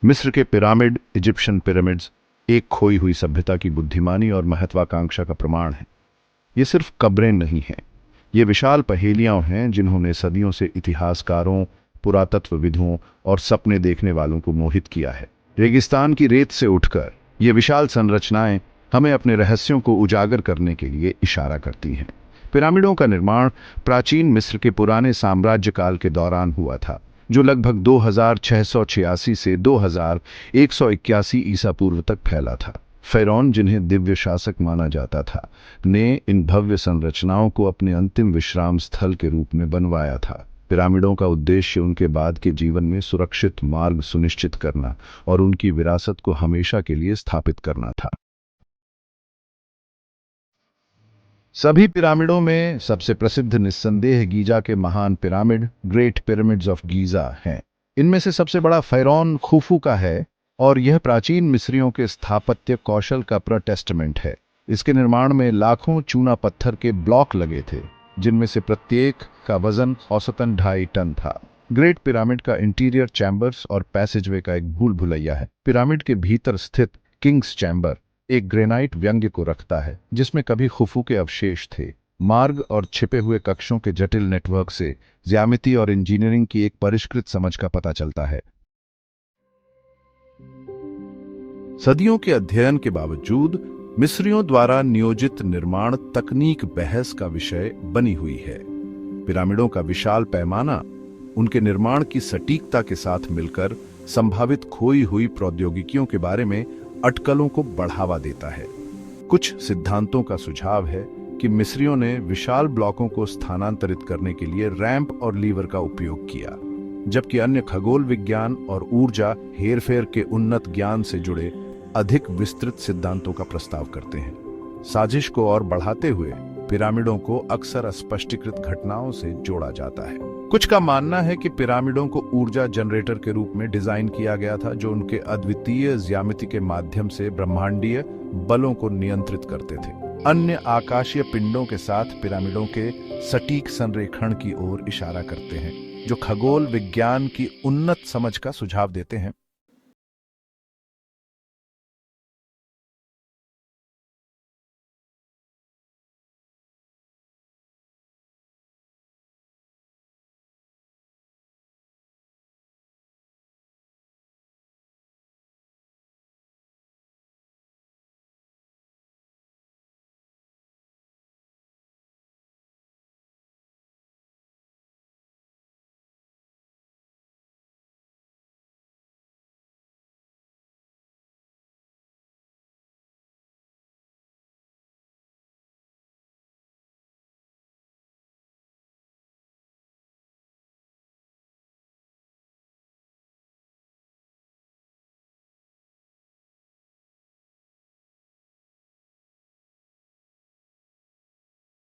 मिस्र के pyramid, Egyptian pyramids एक खोई हुई सभ्यता की बुद्धिमानी और महत्वाकांक्षा का प्रमाण है। ये सिर्फ कब्रें नहीं हैं, ये विशाल पहेलियां हैं जिन्होंने सदियों से इतिहासकारों, पुरातत्वविदों और सपने देखने वालों को मोहित किया है। रेगिस्तान की रेत से उठकर ये विशाल संरचनाएं हमें अपने रहस्यों को उजागर करने के लिए इशारा करती हैं। पिरामिडों का निर्माण प्राचीन मिस्र के पुराने साम्राज्य काल के दौरान हुआ था, जो लगभग 2686 से 2181 ईसा पूर्व तक फैला था। फ़िरौन, जिन्हें दिव्य शासक माना जाता था, ने इन भव्य संरचनाओं को अपने अंतिम विश्राम स्थल के रूप में बनवाया था। पिरामिडों का उद्देश्य उनके बाद के जीवन में सुरक्षित मार्ग सुनिश्चित करना और उनकी विरासत को हमेशा के लिए स्थापित करना था। सभी पिरामिडों में सबसे प्रसिद्ध निस्संदेह गीजा के महान pyramid, great pyramids of Giza हैं। इनमें से सबसे बड़ा फ़िरौन खुफू का है और यह प्राचीन मिस्रियों के स्थापत्य कौशल का टेस्टामेंट है। इसके निर्माण में लाखों चूना पत्थर के ब्लॉक लगे थे, जिनमें से प्रत्येक का वजन औसतन 2.5 टन था। ग्रेट पिरामिड का इंटीरियर चैम्बर्स और पैसेजवे का एक भूल भुलैया है। पिरामिड के भीतर स्थित किंग्स चैम्बर एक ग्रेनाइट व्यंग्य को रखता है, जिसमें कभी खुफू के अवशेष थे। मार्ग और छिपे हुए कक्षों के जटिल नेटवर्क से ज्यामिति और इंजीनियरिंग की एक परिष्कृत समझ का पता चलता है। सदियों के अध्ययन के बावजूद मिस्रियों द्वारा नियोजित निर्माण तकनीक बहस का विषय बनी हुई है। पिरामिडों का विशाल पैमाना उनके निर्माण की सटीकता के साथ मिलकर संभावित खोई हुई प्रौद्योगिकियों के बारे में अटकलों को बढ़ावा देता है। कुछ सिद्धांतों का सुझाव है कि मिस्रियों ने विशाल ब्लॉकों को स्थानांतरित करने के लिए रैंप और लीवर का उपयोग किया, जबकि अन्य खगोल विज्ञान और ऊर्जा हेरफेर के उन्नत ज्ञान से जुड़े अधिक विस्तृत सिद्धांतों का प्रस्ताव करते हैं। साजिश को और बढ़ाते हुए पिरामिडों को अक्सर अस्पष्टीकृत घटनाओं से जोड़ा जाता है। कुछ का मानना है कि पिरामिडों को ऊर्जा जनरेटर के रूप में डिजाइन किया गया था, जो उनके अद्वितीय ज्यामिति के माध्यम से ब्रह्मांडीय बलों को नियंत्रित करते थे। अन्य आकाशीय पिंडों के साथ पिरामिडों के सटीक संरेखण की ओर इशारा करते हैं, जो खगोल विज्ञान की उन्नत समझ का सुझाव देते हैं।